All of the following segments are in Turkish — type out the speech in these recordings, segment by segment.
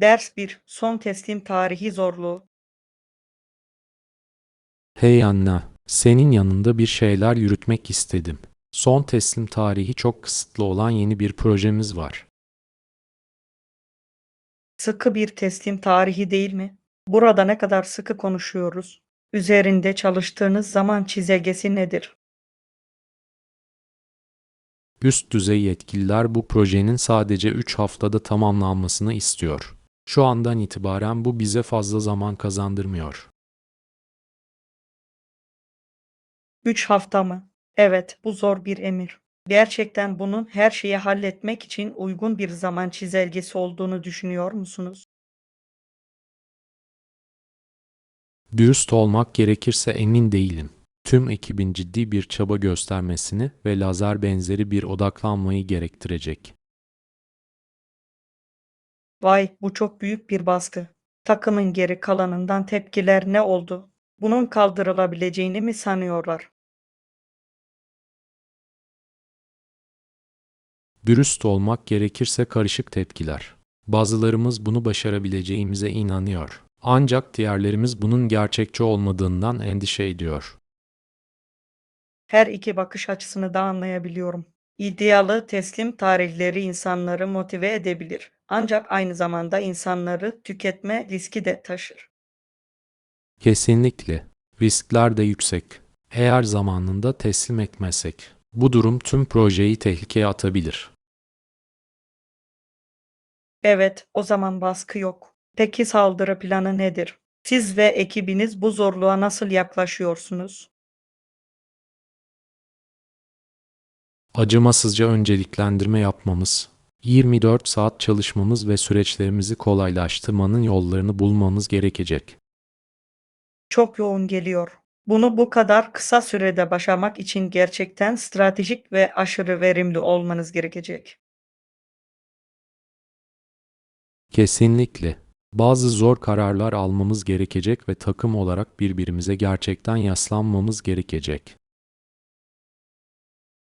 Ders 1. Son teslim tarihi zorluğu. Hey Anna, senin yanında bir şeyler yürütmek istedim. Son teslim tarihi çok kısıtlı olan yeni bir projemiz var. Sıkı bir teslim tarihi değil mi? Burada ne kadar sıkı konuşuyoruz? Üzerinde çalıştığınız zaman çizelgesi nedir? Üst düzey yetkililer bu projenin sadece 3 haftada tamamlanmasını istiyor. Şu andan itibaren bu bize fazla zaman kazandırmıyor. 3 hafta mı? Evet, bu zor bir emir. Gerçekten bunun her şeyi halletmek için uygun bir zaman çizelgesi olduğunu düşünüyor musunuz? Dürüst olmak gerekirse emin değilim. Tüm ekibin ciddi bir çaba göstermesini ve lazer benzeri bir odaklanmayı gerektirecek. Vay, bu çok büyük bir baskı. Takımın geri kalanından tepkiler ne oldu? Bunun kaldırılabileceğini mi sanıyorlar? Dürüst olmak gerekirse karışık tepkiler. Bazılarımız bunu başarabileceğimize inanıyor. Ancak diğerlerimiz bunun gerçekçi olmadığından endişe ediyor. Her iki bakış açısını da anlayabiliyorum. İddialı teslim tarihleri insanları motive edebilir. Ancak aynı zamanda insanları tüketme riski de taşır. Kesinlikle. Riskler de yüksek. Eğer zamanında teslim etmezsek, bu durum tüm projeyi tehlikeye atabilir. Evet, o zaman baskı yok. Peki saldırı planı nedir? Siz ve ekibiniz bu zorluğa nasıl yaklaşıyorsunuz? Acımasızca önceliklendirme yapmamız, 24 saat çalışmamız ve süreçlerimizi kolaylaştırmanın yollarını bulmamız gerekecek. Çok yoğun geliyor. Bunu bu kadar kısa sürede başarmak için gerçekten stratejik ve aşırı verimli olmanız gerekecek. Kesinlikle. Bazı zor kararlar almamız gerekecek ve takım olarak birbirimize gerçekten yaslanmamız gerekecek.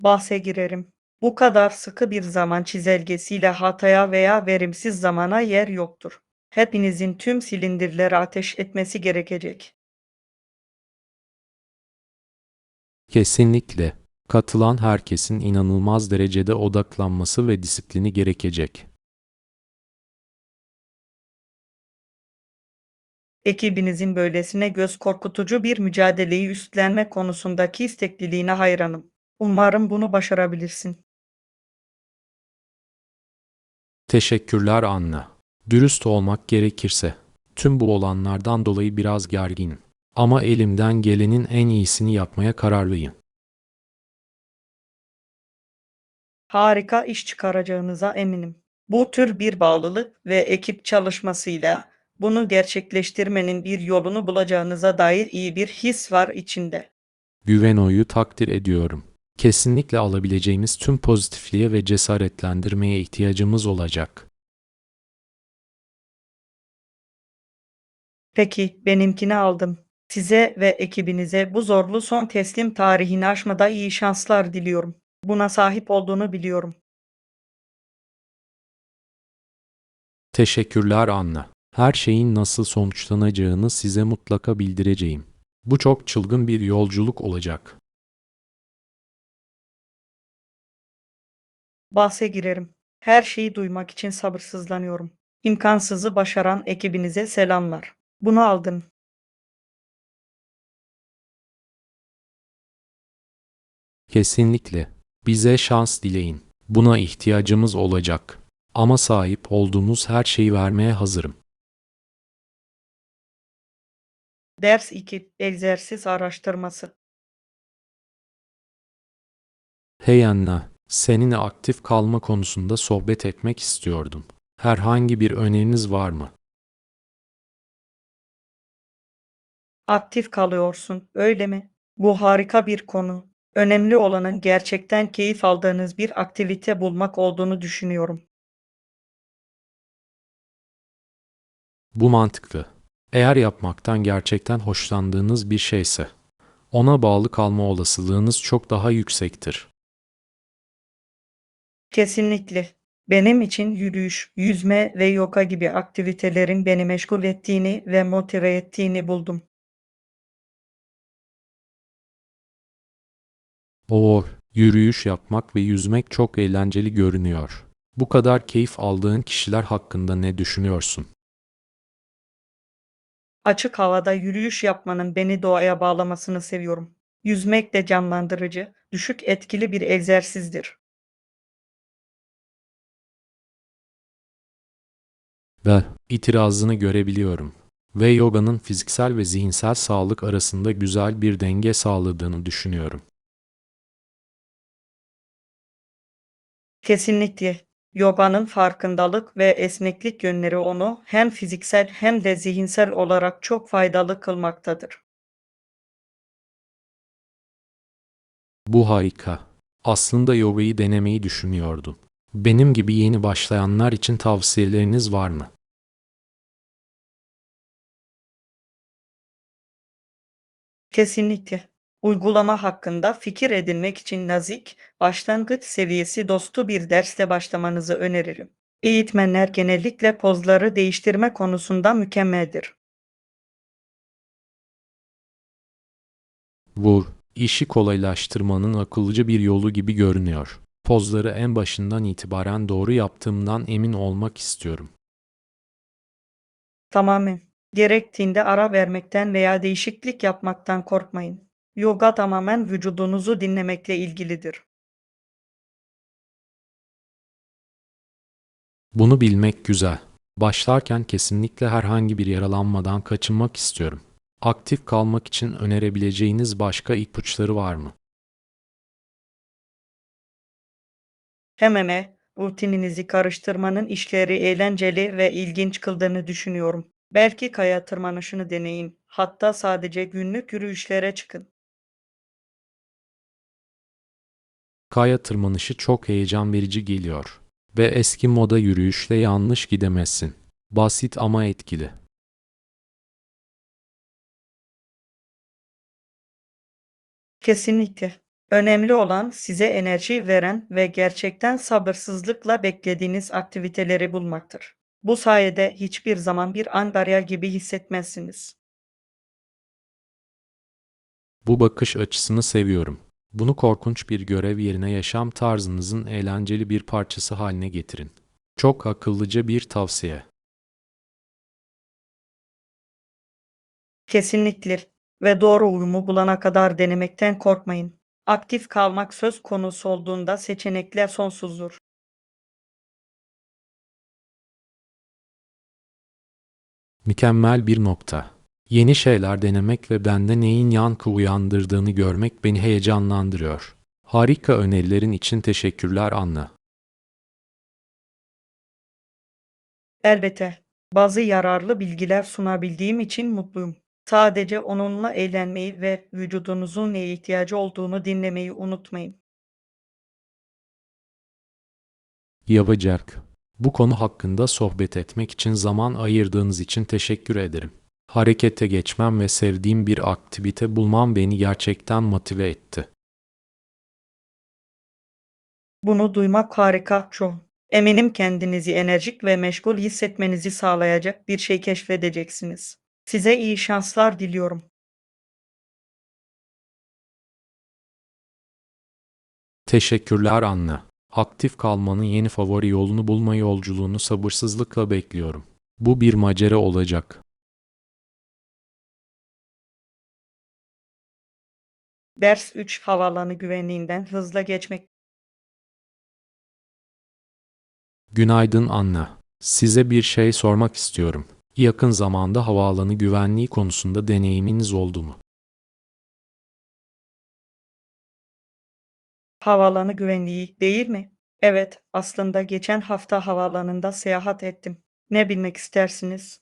Bahse girerim. Bu kadar sıkı bir zaman çizelgesiyle hataya veya verimsiz zamana yer yoktur. Hepinizin tüm silindirleri ateş etmesi gerekecek. Kesinlikle. Katılan herkesin inanılmaz derecede odaklanması ve disiplini gerekecek. Ekibinizin böylesine göz korkutucu bir mücadeleyi üstlenme konusundaki istekliliğine hayranım. Umarım bunu başarabilirsin. Teşekkürler Anna. Dürüst olmak gerekirse, tüm bu olanlardan dolayı biraz gerginim. Ama elimden gelenin en iyisini yapmaya kararlıyım. Harika iş çıkaracağınıza eminim. Bu tür bir bağlılık ve ekip çalışmasıyla bunu gerçekleştirmenin bir yolunu bulacağınıza dair iyi bir his var içinde. Güveno'yu takdir ediyorum. Kesinlikle alabileceğimiz tüm pozitifliğe ve cesaretlendirmeye ihtiyacımız olacak. Peki, benimkini aldım. Size ve ekibinize bu zorlu son teslim tarihini aşmada iyi şanslar diliyorum. Buna sahip olduğunu biliyorum. Teşekkürler Anna. Her şeyin nasıl sonuçlanacağını size mutlaka bildireceğim. Bu çok çılgın bir yolculuk olacak. Bahse girerim. Her şeyi duymak için sabırsızlanıyorum. İmkansızı başaran ekibinize selamlar. Bunu aldın. Kesinlikle. Bize şans dileyin. Buna ihtiyacımız olacak. Ama sahip olduğumuz her şeyi vermeye hazırım. Ders 2. Egzersiz araştırması. Hey Anna, seninle aktif kalma konusunda sohbet etmek istiyordum. Herhangi bir öneriniz var mı? Aktif kalıyorsun, öyle mi? Bu harika bir konu. Önemli olanın gerçekten keyif aldığınız bir aktivite bulmak olduğunu düşünüyorum. Bu mantıklı. Eğer yapmaktan gerçekten hoşlandığınız bir şeyse, ona bağlı kalma olasılığınız çok daha yüksektir. Kesinlikle. Benim için yürüyüş, yüzme ve yoga gibi aktivitelerin beni meşgul ettiğini ve motive ettiğini buldum. O, yürüyüş yapmak ve yüzmek çok eğlenceli görünüyor. Bu kadar keyif aldığın kişiler hakkında ne düşünüyorsun? Açık havada yürüyüş yapmanın beni doğaya bağlamasını seviyorum. Yüzmek de canlandırıcı, düşük etkili bir egzersizdir. Ve itirazını görebiliyorum. Ve yoganın fiziksel ve zihinsel sağlık arasında güzel bir denge sağladığını düşünüyorum. Kesinlikle. Yoganın farkındalık ve esneklik yönleri onu hem fiziksel hem de zihinsel olarak çok faydalı kılmaktadır. Bu harika. Aslında yogayı denemeyi düşünüyordum. Benim gibi yeni başlayanlar için tavsiyeleriniz var mı? Kesinlikle. Uygulama hakkında fikir edinmek için nazik, başlangıç seviyesi dostu bir dersle başlamanızı öneririm. Eğitmenler genellikle pozları değiştirme konusunda mükemmeldir. Bu, işi kolaylaştırmanın akıllıca bir yolu gibi görünüyor. Pozları en başından itibaren doğru yaptığımdan emin olmak istiyorum. Tamamen. Gerektiğinde ara vermekten veya değişiklik yapmaktan korkmayın. Yoga tamamen vücudunuzu dinlemekle ilgilidir. Bunu bilmek güzel. Başlarken kesinlikle herhangi bir yaralanmadan kaçınmak istiyorum. Aktif kalmak için önerebileceğiniz başka ipuçları var mı? Hemen rutininizi karıştırmanın işleri eğlenceli ve ilginç kıldığını düşünüyorum. Belki kaya tırmanışını deneyin. Hatta sadece günlük yürüyüşlere çıkın. Kaya tırmanışı çok heyecan verici geliyor. Ve eski moda yürüyüşle yanlış gidemezsin. Basit ama etkili. Kesinlikle. Önemli olan size enerji veren ve gerçekten sabırsızlıkla beklediğiniz aktiviteleri bulmaktır. Bu sayede hiçbir zaman bir angarya gibi hissetmezsiniz. Bu bakış açısını seviyorum. Bunu korkunç bir görev yerine yaşam tarzınızın eğlenceli bir parçası haline getirin. Çok akıllıca bir tavsiye. Kesinlikle ve doğru uyumu bulana kadar denemekten korkmayın. Aktif kalmak söz konusu olduğunda seçenekler sonsuzdur. Mükemmel bir nokta. Yeni şeyler denemek ve bende neyin yankı uyandırdığını görmek beni heyecanlandırıyor. Harika önerilerin için teşekkürler Anna. Elbette, bazı yararlı bilgiler sunabildiğim için mutluyum. Sadece onunla eğlenmeyi ve vücudunuzun neye ihtiyacı olduğunu dinlemeyi unutmayın. Yapacak. Bu konu hakkında sohbet etmek için zaman ayırdığınız için teşekkür ederim. Harekete geçmem ve sevdiğim bir aktivite bulmam beni gerçekten motive etti. Bunu duymak harika, John. Eminim kendinizi enerjik ve meşgul hissetmenizi sağlayacak bir şey keşfedeceksiniz. Size iyi şanslar diliyorum. Teşekkürler Anna. Aktif kalmanın yeni favori yolunu bulma yolculuğunu sabırsızlıkla bekliyorum. Bu bir macera olacak. Ders 3 havaalanı güvenliğinden hızla geçmek. Günaydın Anna. Size bir şey sormak istiyorum. Yakın zamanda havaalanı güvenliği konusunda deneyiminiz oldu mu? Havaalanı güvenliği değil mi? Evet, aslında geçen hafta havaalanında seyahat ettim. Ne bilmek istersiniz?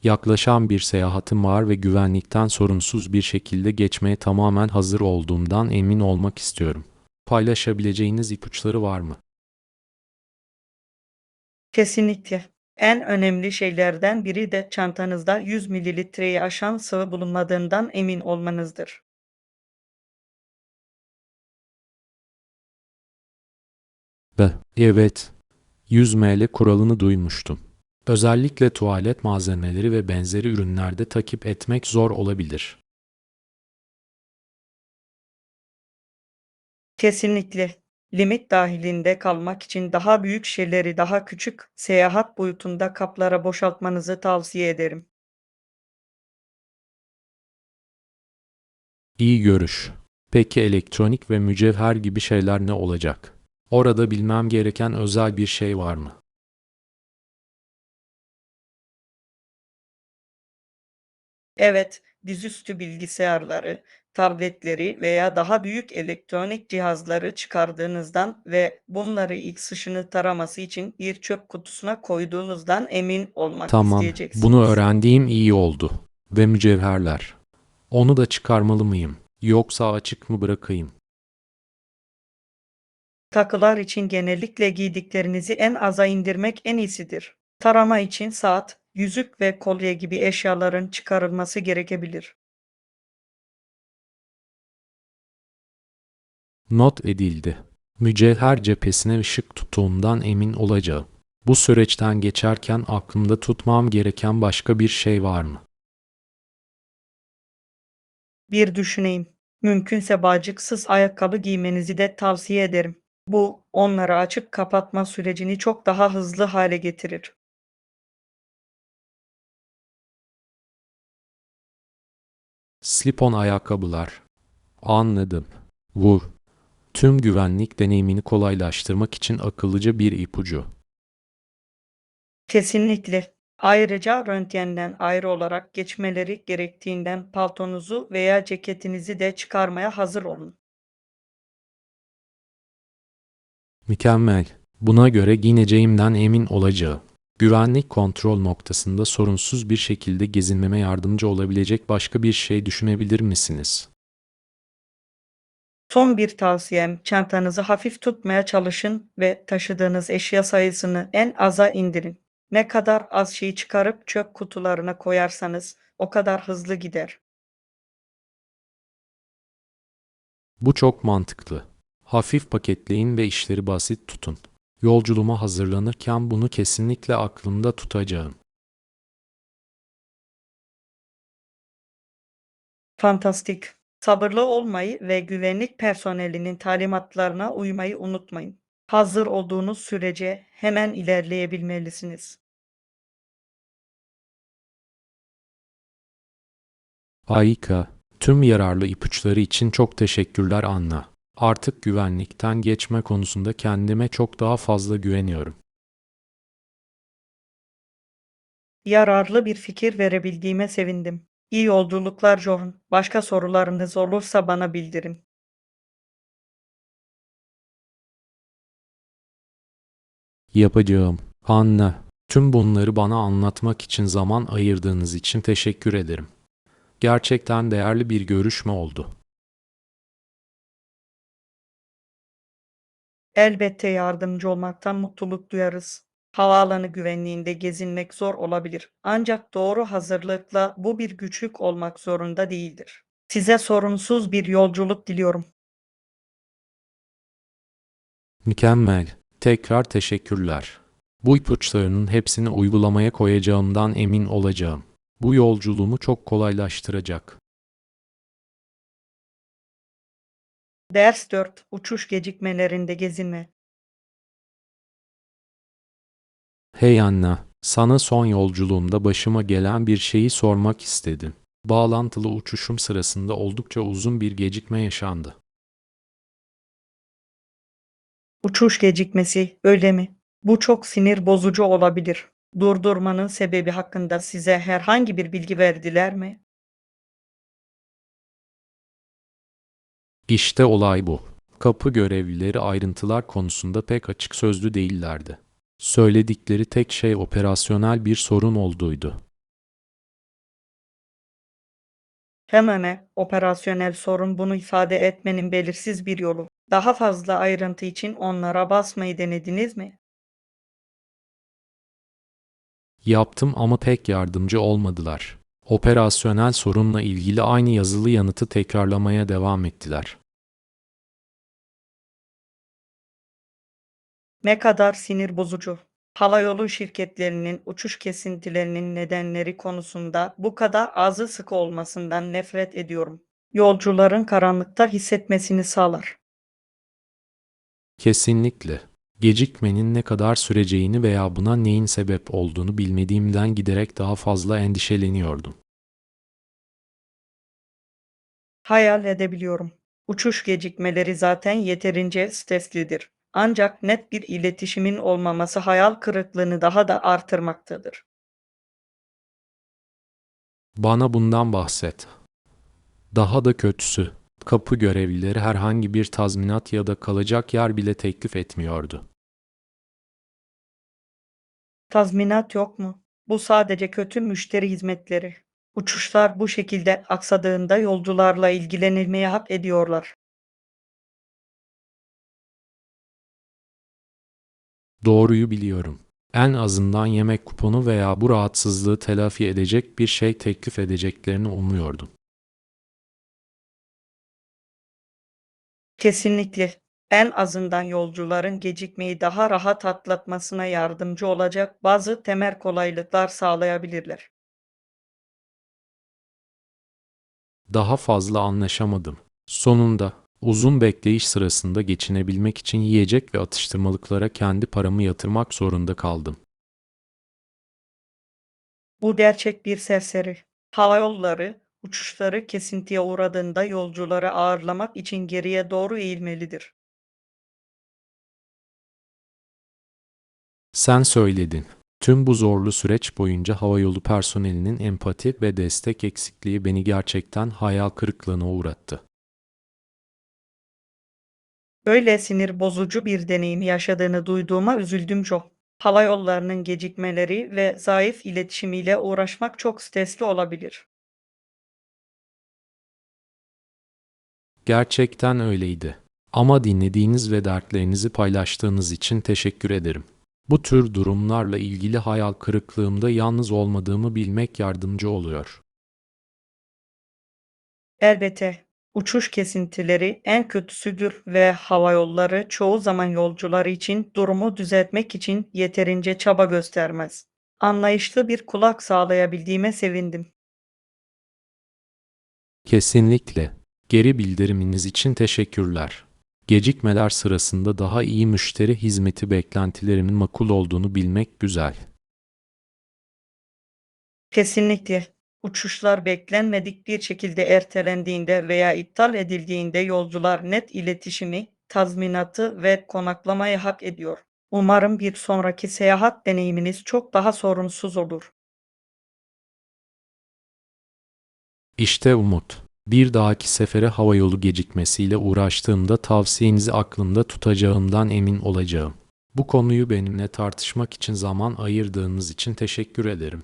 Yaklaşan bir seyahatim var ve güvenlikten sorunsuz bir şekilde geçmeye tamamen hazır olduğumdan emin olmak istiyorum. Paylaşabileceğiniz ipuçları var mı? Kesinlikle. En önemli şeylerden biri de çantanızda 100 mililitreyi aşan sıvı bulunmadığından emin olmanızdır. Evet, 100 ml kuralını duymuştum. Özellikle tuvalet malzemeleri ve benzeri ürünlerde takip etmek zor olabilir. Kesinlikle. Limit dahilinde kalmak için daha büyük şeyleri daha küçük seyahat boyutunda kaplara boşaltmanızı tavsiye ederim. İyi görüş. Peki elektronik ve mücevher gibi şeyler ne olacak? Orada bilmem gereken özel bir şey var mı? Evet, dizüstü bilgisayarları, tabletleri veya daha büyük elektronik cihazları çıkardığınızdan ve bunları X ışını taraması için bir çöp kutusuna koyduğunuzdan emin olmak Tamam, bunu isteyeceksiniz. öğrendiğim iyi oldu. Ve mücevherler. Onu da çıkarmalı mıyım? Yoksa açık mı bırakayım? Takılar için genellikle giydiklerinizi en aza indirmek en iyisidir. Tarama için saat, yüzük ve kolye gibi eşyaların çıkarılması gerekebilir. Not edildi. Mücevher cephesine ışık tuttuğumdan emin olacağım. Bu süreçten geçerken aklımda tutmam gereken başka bir şey var mı? Bir düşüneyim. Mümkünse bağcıksız ayakkabı giymenizi de tavsiye ederim. Bu, onları açıp kapatma sürecini çok daha hızlı hale getirir. Slip-on ayakkabılar. Anladım. Bu, tüm güvenlik deneyimini kolaylaştırmak için akıllıca bir ipucu. Kesinlikle. Ayrıca röntgenden ayrı olarak geçmeleri gerektiğinden paltonuzu veya ceketinizi de çıkarmaya hazır olun. Mükemmel. Buna göre giyineceğimden emin olacağım. Güvenlik kontrol noktasında sorunsuz bir şekilde gezinmeme yardımcı olabilecek başka bir şey düşünebilir misiniz? Son bir tavsiyem, çantanızı hafif tutmaya çalışın ve taşıdığınız eşya sayısını en aza indirin. Ne kadar az şeyi çıkarıp çöp kutularına koyarsanız o kadar hızlı gider. Bu çok mantıklı. Hafif paketleyin ve işleri basit tutun. Yolculuğuma hazırlanırken bunu kesinlikle aklımda tutacağım. Fantastik. Sabırlı olmayı ve güvenlik personelinin talimatlarına uymayı unutmayın. Hazır olduğunuz sürece hemen ilerleyebilmelisiniz. Harika. Tüm yararlı ipuçları için çok teşekkürler Anna. Artık güvenlikten geçme konusunda kendime çok daha fazla güveniyorum. Yararlı bir fikir verebildiğime sevindim. İyi yolculuklar John. Başka sorularınız olursa bana bildirin. Yapacağım. Anna, tüm bunları bana anlatmak için zaman ayırdığınız için teşekkür ederim. Gerçekten değerli bir görüşme oldu. Elbette yardımcı olmaktan mutluluk duyarız. Havaalanı güvenliğinde gezinmek zor olabilir. Ancak doğru hazırlıkla bu bir güçlük olmak zorunda değildir. Size sorunsuz bir yolculuk diliyorum. Mükemmel. Tekrar teşekkürler. Bu ipuçlarının hepsini uygulamaya koyacağımdan emin olacağım. Bu yolculuğumu çok kolaylaştıracak. Ders 4. Uçuş gecikmelerinde gezinme. Hey Anna, sana son yolculuğumda başıma gelen bir şeyi sormak istedim. Bağlantılı uçuşum sırasında oldukça uzun bir gecikme yaşandı. Uçuş gecikmesi, öyle mi? Bu çok sinir bozucu olabilir. Durdurmanın sebebi hakkında size herhangi bir bilgi verdiler mi? İşte olay bu. Kapı görevlileri ayrıntılar konusunda pek açık sözlü değillerdi. Söyledikleri tek şey operasyonel bir sorun olduğuydu. Hemen operasyonel sorun bunu ifade etmenin belirsiz bir yolu. Daha fazla ayrıntı için onlara basmayı denediniz mi? Yaptım ama pek yardımcı olmadılar. Operasyonel sorunla ilgili aynı yazılı yanıtı tekrarlamaya devam ettiler. Ne kadar sinir bozucu. Havayolu şirketlerinin uçuş kesintilerinin nedenleri konusunda bu kadar ağzı sıkı olmasından nefret ediyorum. Yolcuların karanlıkta hissetmesini sağlar. Kesinlikle. Gecikmenin ne kadar süreceğini veya buna neyin sebep olduğunu bilmediğimden giderek daha fazla endişeleniyordum. Hayal edebiliyorum. Uçuş gecikmeleri zaten yeterince streslidir. Ancak net bir iletişimin olmaması hayal kırıklığını daha da artırmaktadır. Bana bundan bahset. Daha da kötüsü, kapı görevlileri herhangi bir tazminat ya da kalacak yer bile teklif etmiyordu. Tazminat yok mu? Bu sadece kötü müşteri hizmetleri. Uçuşlar bu şekilde aksadığında yolcularla ilgilenilmeyi hak ediyorlar. Doğruyu biliyorum. En azından yemek kuponu veya bu rahatsızlığı telafi edecek bir şey teklif edeceklerini umuyordum. Kesinlikle. En azından yolcuların gecikmeyi daha rahat atlatmasına yardımcı olacak bazı temel kolaylıklar sağlayabilirler. Daha fazla anlaşamadım. Sonunda, uzun bekleyiş sırasında geçinebilmek için yiyecek ve atıştırmalıklara kendi paramı yatırmak zorunda kaldım. Bu gerçek bir serseri. Havayolları uçuşları kesintiye uğradığında yolcuları ağırlamak için geriye doğru eğilmelidir. Sen söyledin. Tüm bu zorlu süreç boyunca havayolu personelinin empati ve destek eksikliği beni gerçekten hayal kırıklığına uğrattı. Böyle sinir bozucu bir deneyim yaşadığını duyduğuma üzüldüm çok. Hava yollarının gecikmeleri ve zayıf iletişimiyle uğraşmak çok stresli olabilir. Gerçekten öyleydi. Ama dinlediğiniz ve dertlerinizi paylaştığınız için teşekkür ederim. Bu tür durumlarla ilgili hayal kırıklığımda yalnız olmadığımı bilmek yardımcı oluyor. Elbette uçuş kesintileri en kötüsüdür ve hava yolları çoğu zaman yolcular için durumu düzeltmek için yeterince çaba göstermez. Anlayışlı bir kulak sağlayabildiğime sevindim. Kesinlikle. Geri bildiriminiz için teşekkürler. Gecikmeler sırasında daha iyi müşteri hizmeti beklentilerimin makul olduğunu bilmek güzel. Kesinlikle. Uçuşlar beklenmedik bir şekilde ertelendiğinde veya iptal edildiğinde yolcular net iletişimi, tazminatı ve konaklamayı hak ediyor. Umarım bir sonraki seyahat deneyiminiz çok daha sorunsuz olur. İşte umut. Bir dahaki sefere havayolu gecikmesiyle uğraştığımda tavsiyenizi aklımda tutacağımdan emin olacağım. Bu konuyu benimle tartışmak için zaman ayırdığınız için teşekkür ederim.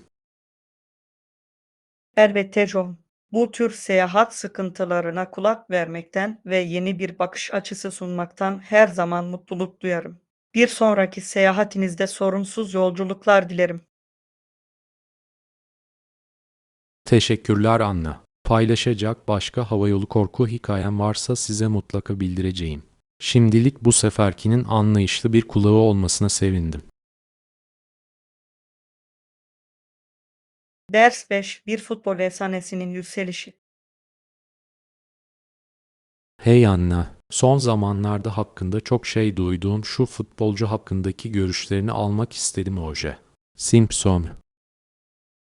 Elbette John. Bu tür seyahat sıkıntılarına kulak vermekten ve yeni bir bakış açısı sunmaktan her zaman mutluluk duyarım. Bir sonraki seyahatinizde sorunsuz yolculuklar dilerim. Teşekkürler Anna. Paylaşacak başka havayolu korku hikayem varsa size mutlaka bildireceğim. Şimdilik bu seferkinin anlayışlı bir kulağı olmasına sevindim. Ders 5. Bir futbol efsanesinin yükselişi. Hey Anna, son zamanlarda hakkında çok şey duyduğum şu futbolcu hakkındaki görüşlerini almak istedim Oje. Simpson.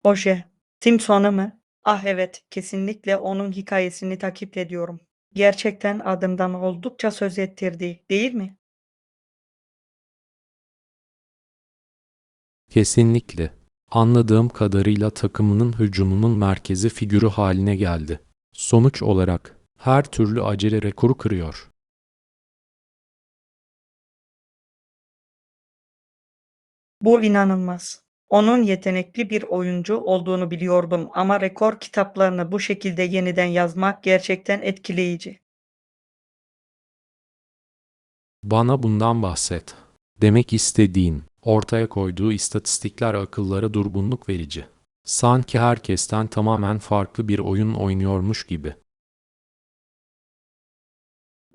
Oje. Simpson'u mu? Ah evet, kesinlikle onun hikayesini takip ediyorum. Gerçekten adından oldukça söz ettirdi, değil mi? Kesinlikle. Anladığım kadarıyla takımının hücumunun merkezi figürü haline geldi. Sonuç olarak her türlü acele rekoru kırıyor. Bu inanılmaz. Onun yetenekli bir oyuncu olduğunu biliyordum ama rekor kitaplarını bu şekilde yeniden yazmak gerçekten etkileyici. Bana bundan bahset. Demek istediğin, ortaya koyduğu istatistikler akıllara durgunluk verici. Sanki herkesten tamamen farklı bir oyun oynuyormuş gibi.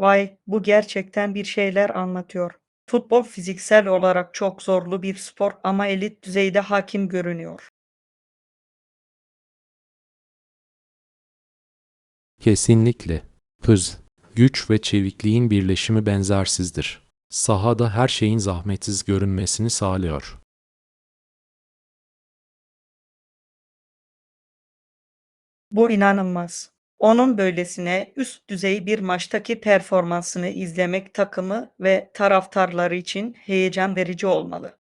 Vay, bu gerçekten bir şeyler anlatıyor. Futbol fiziksel olarak çok zorlu bir spor ama elit düzeyde hakim görünüyor. Kesinlikle. Hız, güç ve çevikliğin birleşimi benzersizdir. Sahada her şeyin zahmetsiz görünmesini sağlıyor. Bu inanılmaz. Onun böylesine üst düzey bir maçtaki performansını izlemek takımı ve taraftarları için heyecan verici olmalı.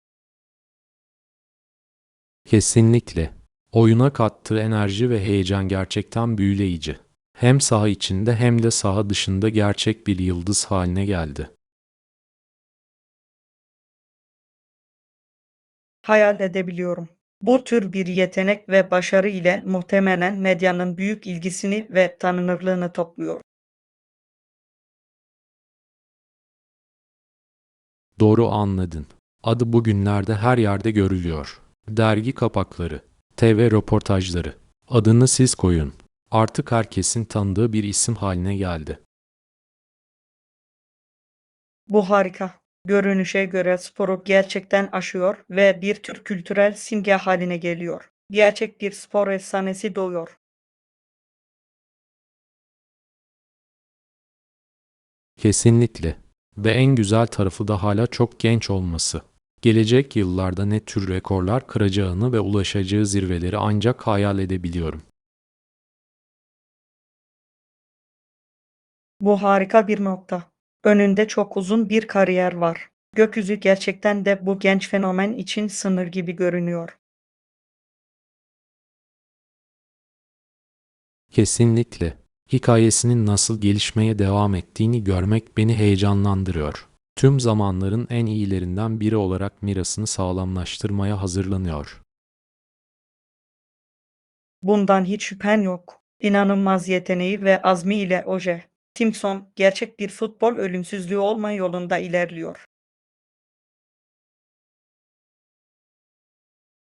Kesinlikle. Oyuna kattığı enerji ve heyecan gerçekten büyüleyici. Hem saha içinde hem de saha dışında gerçek bir yıldız haline geldi. Hayal edebiliyorum. Bu tür bir yetenek ve başarı ile muhtemelen medyanın büyük ilgisini ve tanınırlığını topluyor. Doğru anladın. Adı bugünlerde her yerde görülüyor. Dergi kapakları, TV röportajları. Adını siz koyun. Artık herkesin tanıdığı bir isim haline geldi. Bu harika. Görünüşe göre sporu gerçekten aşıyor ve bir tür kültürel simge haline geliyor. Gerçek bir spor efsanesi doğuyor. Kesinlikle. Ve en güzel tarafı da hala çok genç olması. Gelecek yıllarda ne tür rekorlar kıracağını ve ulaşacağı zirveleri ancak hayal edebiliyorum. Bu harika bir nokta. Önünde çok uzun bir kariyer var. Gökyüzü gerçekten de bu genç fenomen için sınır gibi görünüyor. Kesinlikle. Hikayesinin nasıl gelişmeye devam ettiğini görmek beni heyecanlandırıyor. Tüm zamanların en iyilerinden biri olarak mirasını sağlamlaştırmaya hazırlanıyor. Bundan hiç şüphen yok. İnanılmaz yeteneği ve azmi ile Oje Simpson gerçek bir futbol ölümsüzlüğü olma yolunda ilerliyor.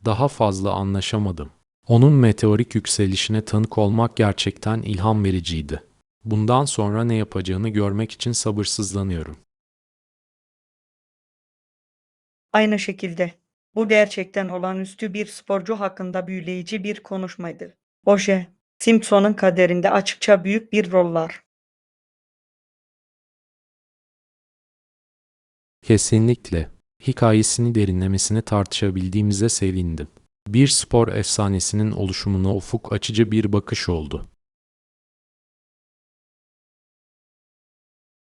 Daha fazla anlaşamadım. Onun meteorik yükselişine tanık olmak gerçekten ilham vericiydi. Bundan sonra ne yapacağını görmek için sabırsızlanıyorum. Aynı şekilde bu gerçekten olağanüstü bir sporcu hakkında büyüleyici bir konuşmaydı. Oje Simpson'un kaderinde açıkça büyük bir rol var. Kesinlikle. Hikayesini derinlemesine tartışabildiğimize sevindim. Bir spor efsanesinin oluşumuna ufuk açıcı bir bakış oldu.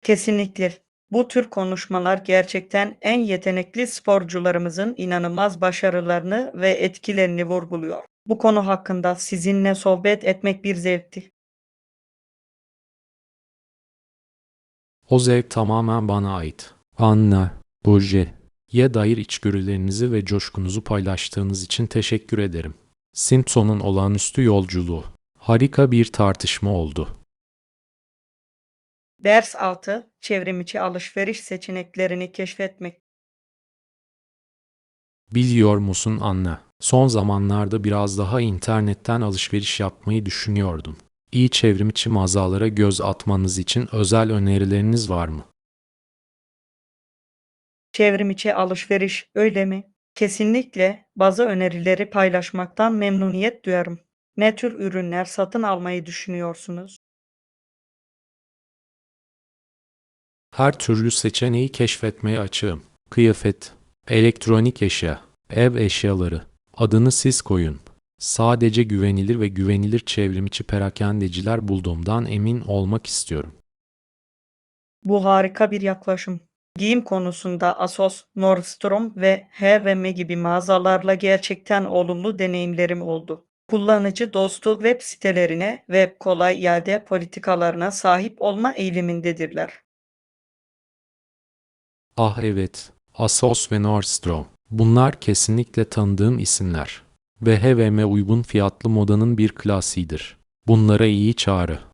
Kesinlikle. Bu tür konuşmalar gerçekten en yetenekli sporcularımızın inanılmaz başarılarını ve etkilerini vurguluyor. Bu konu hakkında sizinle sohbet etmek bir zevkti. O zevk tamamen bana ait. Anna, Bourget'ye dair içgörülerinizi ve coşkunuzu paylaştığınız için teşekkür ederim. Simpson'un olağanüstü yolculuğu. Harika bir tartışma oldu. Ders 6. Çevrimiçi alışveriş seçeneklerini keşfetmek. Biliyor musun Anna? Son zamanlarda biraz daha internetten alışveriş yapmayı düşünüyordum. İyi çevrimiçi mağazalara göz atmanız için özel önerileriniz var mı? Çevrimiçi alışveriş, öyle mi? Kesinlikle bazı önerileri paylaşmaktan memnuniyet duyarım. Ne tür ürünler satın almayı düşünüyorsunuz? Her türlü seçeneği keşfetmeye açığım. Kıyafet, elektronik eşya, ev eşyaları. Adını siz koyun. Sadece güvenilir ve güvenilir çevrimiçi perakendeciler bulduğumdan emin olmak istiyorum. Bu harika bir yaklaşım. Giyim konusunda Asos, Nordstrom ve H&M gibi mağazalarla gerçekten olumlu deneyimlerim oldu. Kullanıcı dostu web sitelerine ve kolay iade politikalarına sahip olma eğilimindedirler. Ah evet, Asos ve Nordstrom. Bunlar kesinlikle tanıdığım isimler. Ve H&M uygun fiyatlı modanın bir klasiğidir. Bunlara iyi çağrı.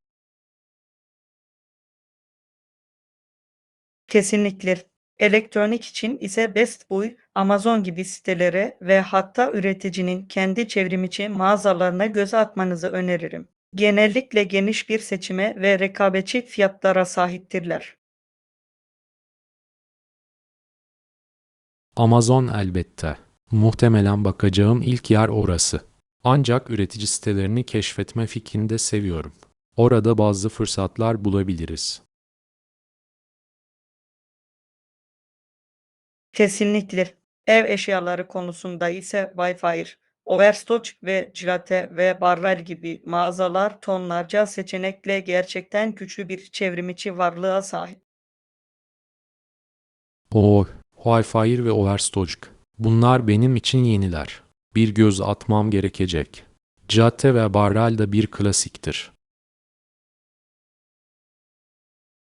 Kesinlikle. Elektronik için ise Best Buy, Amazon gibi sitelere ve hatta üreticinin kendi çevrimiçi mağazalarına göz atmanızı öneririm. Genellikle geniş bir seçime ve rekabetçi fiyatlara sahiptirler. Amazon elbette. Muhtemelen bakacağım ilk yer orası. Ancak üretici sitelerini keşfetme fikrini de seviyorum. Orada bazı fırsatlar bulabiliriz. Kesinlikle. Ev eşyaları konusunda ise Wayfair, Overstock ve Cirate ve Barrel gibi mağazalar tonlarca seçenekle gerçekten güçlü bir çevrimiçi varlığa sahip. Oh, Wi-Fi ve Overstock. Bunlar benim için yeniler. Bir göz atmam gerekecek. Cadde ve Barrel de bir klasiktir.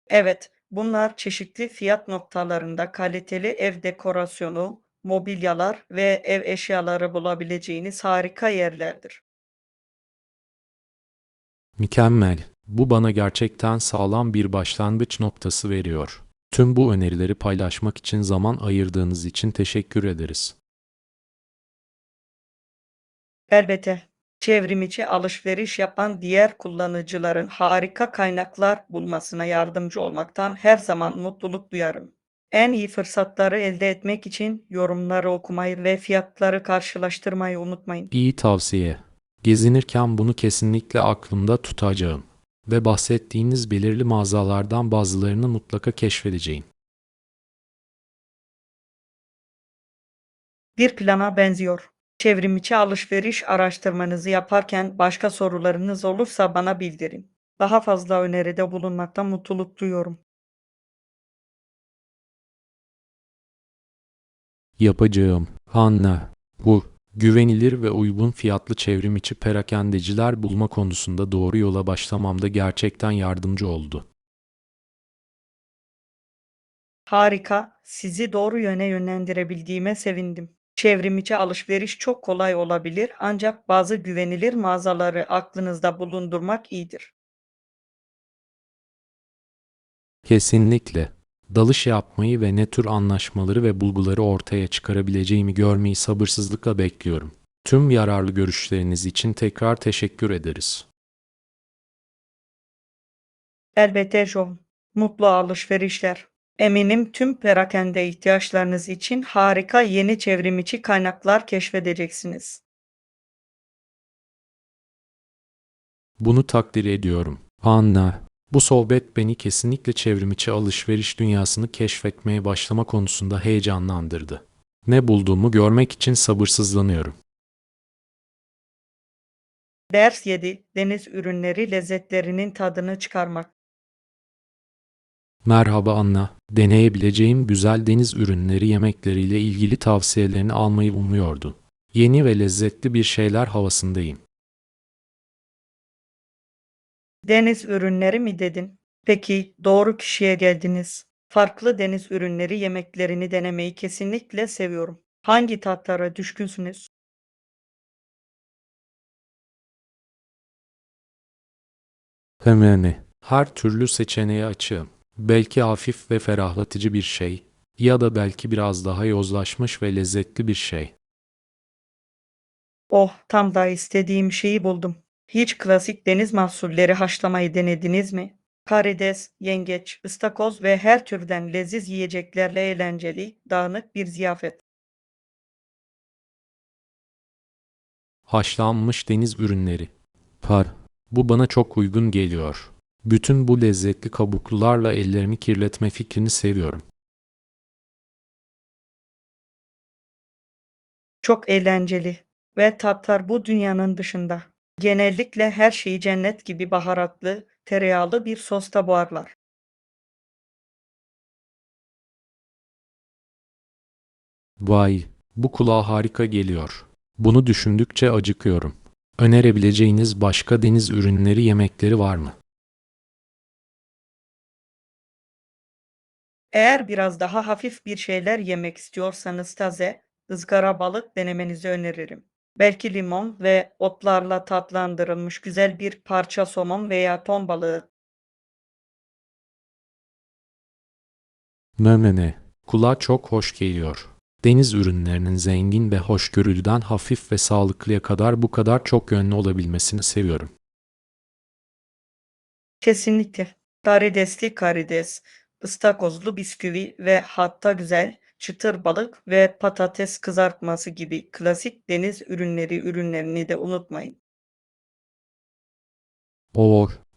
Evet, bunlar çeşitli fiyat noktalarında kaliteli ev dekorasyonu, mobilyalar ve ev eşyaları bulabileceğiniz harika yerlerdir. Mükemmel. Bu bana gerçekten sağlam bir başlangıç noktası veriyor. Tüm bu önerileri paylaşmak için zaman ayırdığınız için teşekkür ederiz. Elbette, çevrimiçi alışveriş yapan diğer kullanıcıların harika kaynaklar bulmasına yardımcı olmaktan her zaman mutluluk duyarım. En iyi fırsatları elde etmek için yorumları okumayı ve fiyatları karşılaştırmayı unutmayın. İyi tavsiye. Gezinirken bunu kesinlikle aklımda tutacağım. Ve bahsettiğiniz belirli mağazalardan bazılarını mutlaka keşfedeceğim. Bir plana benziyor. Çevrimiçi alışveriş araştırmanızı yaparken başka sorularınız olursa bana bildirin. Daha fazla öneride bulunmaktan mutluluk duyuyorum. Yapacağım. Hanna, bu güvenilir ve uygun fiyatlı çevrim içi perakendeciler bulma konusunda doğru yola başlamamda gerçekten yardımcı oldu. Harika, sizi doğru yöne yönlendirebildiğime sevindim. Çevrimiçi alışveriş çok kolay olabilir ancak bazı güvenilir mağazaları aklınızda bulundurmak iyidir. Kesinlikle. Dalış yapmayı ve ne tür anlaşmaları ve bulguları ortaya çıkarabileceğimi görmeyi sabırsızlıkla bekliyorum. Tüm yararlı görüşleriniz için tekrar teşekkür ederiz. Elbette John, mutlu alışverişler. Eminim tüm perakende ihtiyaçlarınız için harika yeni çevrimiçi kaynaklar keşfedeceksiniz. Bunu takdir ediyorum. Anna, bu sohbet beni kesinlikle çevrimiçi alışveriş dünyasını keşfetmeye başlama konusunda heyecanlandırdı. Ne bulduğumu görmek için sabırsızlanıyorum. Ders 7. Deniz ürünleri lezzetlerinin tadını çıkarmak. Merhaba Anna, deneyebileceğim güzel deniz ürünleri yemekleriyle ilgili tavsiyelerini almayı umuyordum. Yeni ve lezzetli bir şeyler havasındayım. Deniz ürünleri mi dedin? Peki doğru kişiye geldiniz. Farklı deniz ürünleri yemeklerini denemeyi kesinlikle seviyorum. Hangi tatlara düşkünsünüz? Hemen her türlü seçeneğe açığım. Belki hafif ve ferahlatıcı bir şey ya da belki biraz daha yozlaşmış ve lezzetli bir şey. Oh, tam da istediğim şeyi buldum. Hiç klasik deniz mahsulleri haşlamayı denediniz mi? Karides, yengeç, ıstakoz ve her türden leziz yiyeceklerle eğlenceli, dağınık bir ziyafet. Haşlanmış deniz ürünleri. Par. Bu bana çok uygun geliyor. Bütün bu lezzetli kabuklularla ellerimi kirletme fikrini seviyorum. Çok eğlenceli ve tatlar bu dünyanın dışında. Genellikle her şeyi cennet gibi baharatlı, tereyağlı bir sosta boğarlar. Vay, bu kulağa harika geliyor. Bunu düşündükçe acıkıyorum. Önerebileceğiniz başka deniz ürünleri yemekleri var mı? Eğer biraz daha hafif bir şeyler yemek istiyorsanız taze, ızgara balık denemenizi öneririm. Belki limon ve otlarla tatlandırılmış güzel bir parça somon veya ton balığı. Mönene. Kulağa çok hoş geliyor. Deniz ürünlerinin zengin ve hoşgörülüden hafif ve sağlıklıya kadar bu kadar çok yönlü olabilmesini seviyorum. Kesinlikle. Karidesli karides, ıstakozlu bisküvi ve hatta güzel, çıtır balık ve patates kızartması gibi klasik deniz ürünlerini de unutmayın.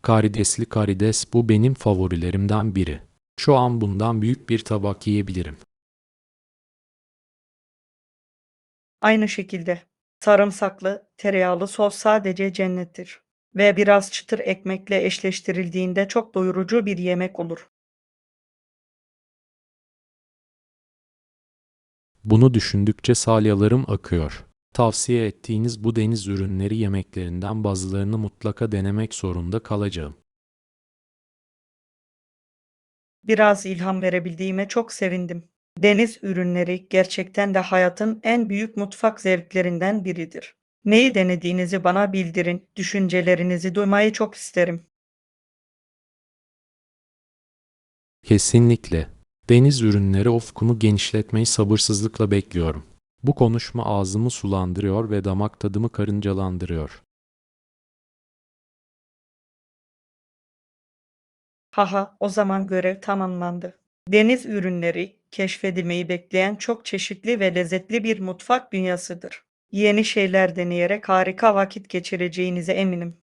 Karidesli karides bu benim favorilerimden biri. Şu an bundan büyük bir tabak yiyebilirim. Aynı şekilde sarımsaklı, tereyağlı sos sadece cennettir ve biraz çıtır ekmekle eşleştirildiğinde çok doyurucu bir yemek olur. Bunu düşündükçe salyalarım akıyor. Tavsiye ettiğiniz bu deniz ürünleri yemeklerinden bazılarını mutlaka denemek zorunda kalacağım. Biraz ilham verebildiğime çok sevindim. Deniz ürünleri gerçekten de hayatın en büyük mutfak zevklerinden biridir. Neyi denediğinizi bana bildirin, düşüncelerinizi duymayı çok isterim. Kesinlikle. Deniz ürünleri ufkumu genişletmeyi sabırsızlıkla bekliyorum. Bu konuşma ağzımı sulandırıyor ve damak tadımı karıncalandırıyor. Haha, o zaman görev tamamlandı. Deniz ürünleri, keşfedilmeyi bekleyen çok çeşitli ve lezzetli bir mutfak dünyasıdır. Yeni şeyler deneyerek harika vakit geçireceğinize eminim.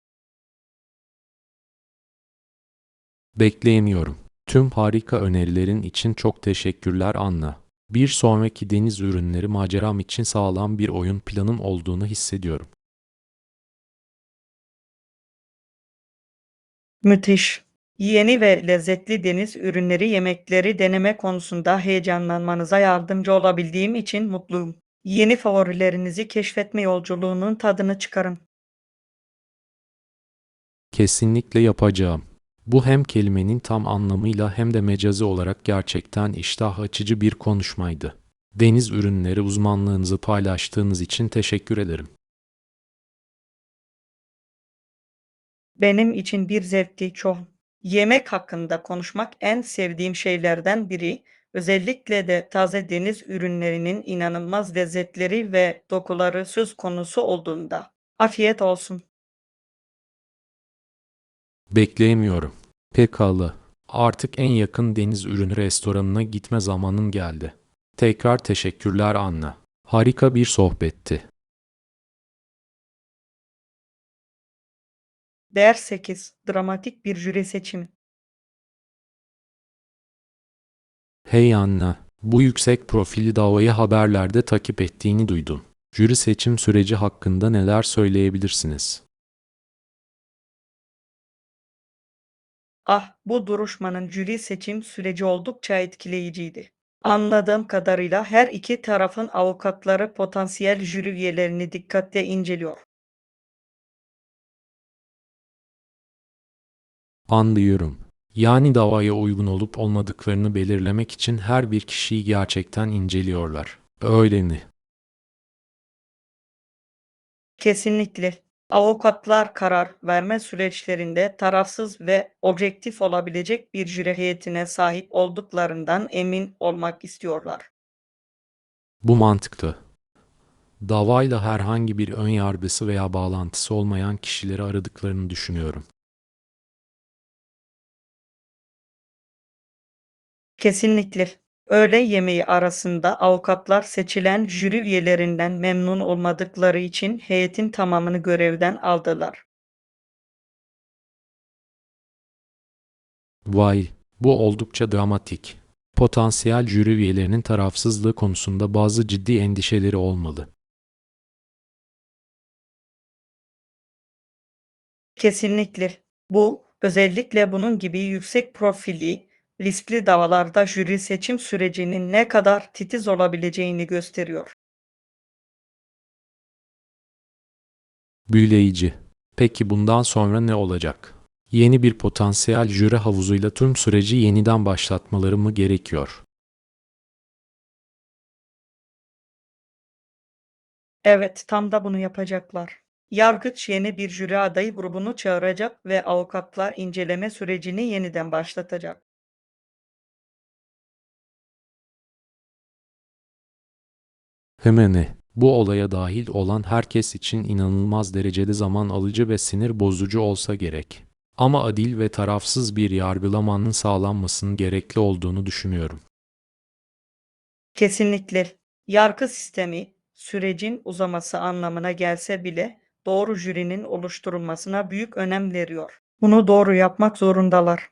Bekleyemiyorum. Tüm harika önerilerin için çok teşekkürler Anna. Bir sonraki deniz ürünleri maceram için sağlam bir oyun planım olduğunu hissediyorum. Müthiş. Yeni ve lezzetli deniz ürünleri yemekleri deneme konusunda heyecanlanmanıza yardımcı olabildiğim için mutluyum. Yeni favorilerinizi keşfetme yolculuğunun tadını çıkarın. Kesinlikle yapacağım. Bu hem kelimenin tam anlamıyla hem de mecazi olarak gerçekten iştah açıcı bir konuşmaydı. Deniz ürünleri uzmanlığınızı paylaştığınız için teşekkür ederim. Benim için bir zevkti çok. Yemek hakkında konuşmak en sevdiğim şeylerden biri. Özellikle de taze deniz ürünlerinin inanılmaz lezzetleri ve dokuları söz konusu olduğunda. Afiyet olsun. Bekleyemiyorum. Pekala. Artık en yakın deniz ürünü restoranına gitme zamanın geldi. Tekrar teşekkürler Anna. Harika bir sohbetti. Değer 8. Dramatik bir jüri seçimi. Hey Anna, bu yüksek profili davayı haberlerde takip ettiğini duydum. Jüri seçim süreci hakkında neler söyleyebilirsiniz? Ah, bu duruşmanın jüri seçim süreci oldukça etkileyiciydi. Anladığım kadarıyla her iki tarafın avukatları potansiyel jüri üyelerini dikkatle inceliyor. Anlıyorum. Yani davaya uygun olup olmadıklarını belirlemek için her bir kişiyi gerçekten inceliyorlar. Öyle mi? Kesinlikle. Avukatlar karar verme süreçlerinde tarafsız ve objektif olabilecek bir jüri heyetine sahip olduklarından emin olmak istiyorlar. Bu mantıklı. Davayla herhangi bir ön yargısı veya bağlantısı olmayan kişileri aradıklarını düşünüyorum. Kesinlikle. Öğle yemeği arasında avukatlar seçilen jüri üyelerinden memnun olmadıkları için heyetin tamamını görevden aldılar. Vay, bu oldukça dramatik. Potansiyel jüri üyelerinin tarafsızlığı konusunda bazı ciddi endişeleri olmalı. Kesinlikle. Bu, özellikle bunun gibi yüksek profili, riskli davalarda jüri seçim sürecinin ne kadar titiz olabileceğini gösteriyor. Büyüleyici. Peki bundan sonra ne olacak? Yeni bir potansiyel jüri havuzuyla tüm süreci yeniden başlatmaları mı gerekiyor? Evet, tam da bunu yapacaklar. Yargıç yeni bir jüri adayı grubunu çağıracak ve avukatlar inceleme sürecini yeniden başlatacak. Hemene, bu olaya dahil olan herkes için inanılmaz derecede zaman alıcı ve sinir bozucu olsa gerek. Ama adil ve tarafsız bir yargılamanın sağlanmasının gerekli olduğunu düşünüyorum. Kesinlikle. Yargı sistemi, sürecin uzaması anlamına gelse bile doğru jürinin oluşturulmasına büyük önem veriyor. Bunu doğru yapmak zorundalar.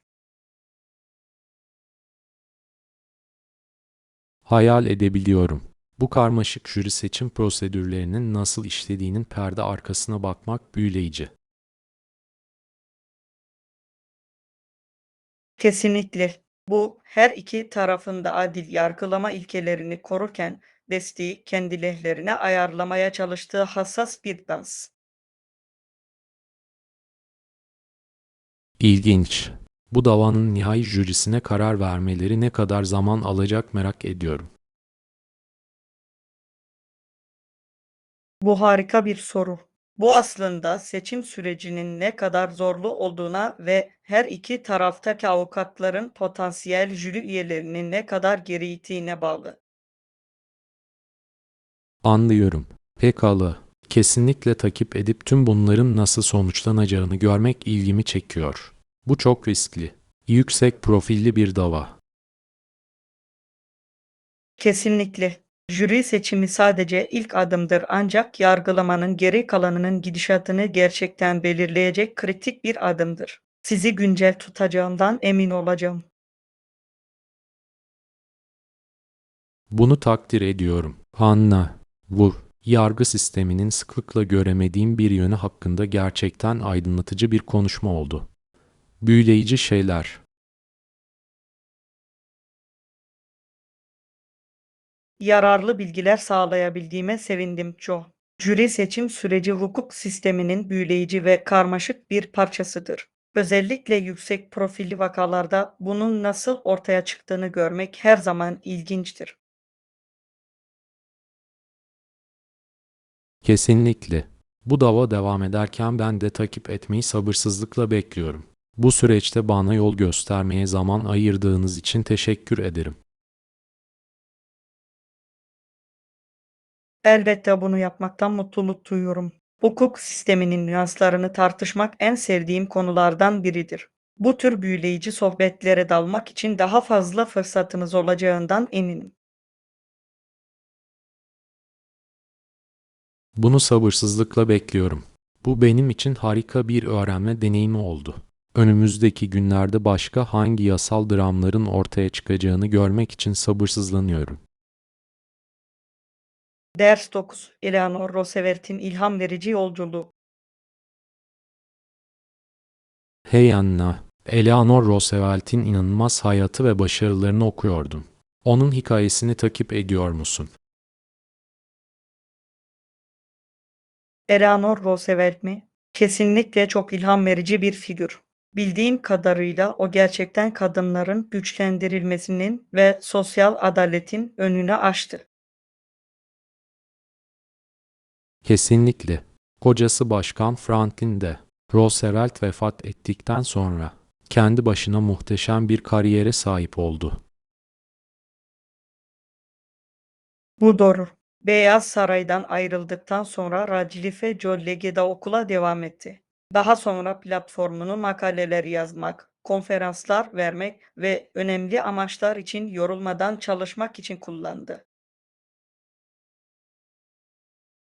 Hayal edebiliyorum. Bu karmaşık jüri seçim prosedürlerinin nasıl işlediğinin perde arkasına bakmak büyüleyici. Kesinlikle. Bu her iki tarafın da adil yargılama ilkelerini korurken desteği kendi lehlerine ayarlamaya çalıştığı hassas bir dans. İlginç. Bu davanın nihai jürisine karar vermeleri ne kadar zaman alacak merak ediyorum. Bu harika bir soru. Bu aslında seçim sürecinin ne kadar zorlu olduğuna ve her iki taraftaki avukatların potansiyel jüri üyelerinin ne kadar gerektiğine bağlı. Anlıyorum. Pekala. Kesinlikle takip edip tüm bunların nasıl sonuçlanacağını görmek ilgimi çekiyor. Bu çok riskli. Yüksek profilli bir dava. Kesinlikle. Jüri seçimi sadece ilk adımdır ancak yargılamanın geri kalanının gidişatını gerçekten belirleyecek kritik bir adımdır. Sizi güncel tutacağımdan emin olacağım. Bunu takdir ediyorum. Hanna, bu yargı sisteminin sıklıkla göremediğim bir yönü hakkında gerçekten aydınlatıcı bir konuşma oldu. Büyüleyici şeyler. Yararlı bilgiler sağlayabildiğime sevindim Joe. Jüri seçim süreci hukuk sisteminin büyüleyici ve karmaşık bir parçasıdır. Özellikle yüksek profilli vakalarda bunun nasıl ortaya çıktığını görmek her zaman ilginçtir. Kesinlikle. Bu dava devam ederken ben de takip etmeyi sabırsızlıkla bekliyorum. Bu süreçte bana yol göstermeye zaman ayırdığınız için teşekkür ederim. Elbette bunu yapmaktan mutluluk duyuyorum. Hukuk sisteminin nüanslarını tartışmak en sevdiğim konulardan biridir. Bu tür büyüleyici sohbetlere dalmak için daha fazla fırsatımız olacağından eminim. Bunu sabırsızlıkla bekliyorum. Bu benim için harika bir öğrenme deneyimi oldu. Önümüzdeki günlerde başka hangi yasal dramların ortaya çıkacağını görmek için sabırsızlanıyorum. Ders 9. Eleanor Roosevelt'in ilham verici yolculuğu. Hey Anna, Eleanor Roosevelt'in inanılmaz hayatı ve başarılarını okuyordum. Onun hikayesini takip ediyor musun? Eleanor Roosevelt mi? Kesinlikle çok ilham verici bir figür. Bildiğim kadarıyla o gerçekten kadınların güçlendirilmesinin ve sosyal adaletin önünü açtı. Kesinlikle. Kocası Başkan Franklin de Roosevelt vefat ettikten sonra kendi başına muhteşem bir kariyere sahip oldu. Bu doğru. Beyaz Saray'dan ayrıldıktan sonra Radcliffe College'de okula devam etti. Daha sonra platformunu makaleler yazmak, konferanslar vermek ve önemli amaçlar için yorulmadan çalışmak için kullandı.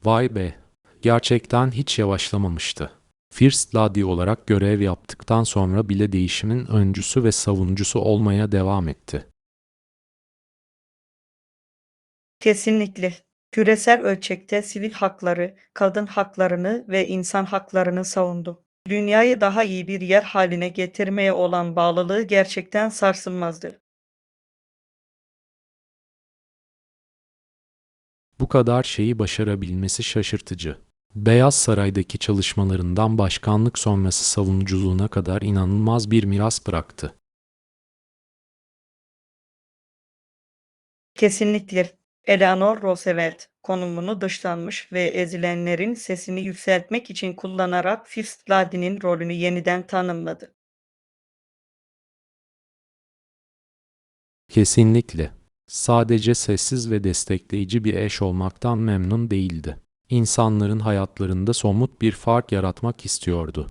Vay be, gerçekten hiç yavaşlamamıştı. First Lady olarak görev yaptıktan sonra bile değişimin öncüsü ve savunucusu olmaya devam etti. Kesinlikle. Küresel ölçekte sivil hakları, kadın haklarını ve insan haklarını savundu. Dünyayı daha iyi bir yer haline getirmeye olan bağlılığı gerçekten sarsılmazdı. Bu kadar şeyi başarabilmesi şaşırtıcı. Beyaz Saray'daki çalışmalarından başkanlık sonrası savunuculuğuna kadar inanılmaz bir miras bıraktı. Kesinlikle. Eleanor Roosevelt konumunu dışlanmış ve ezilenlerin sesini yükseltmek için kullanarak First Lady'nin rolünü yeniden tanımladı. Kesinlikle. Sadece sessiz ve destekleyici bir eş olmaktan memnun değildi. İnsanların hayatlarında somut bir fark yaratmak istiyordu.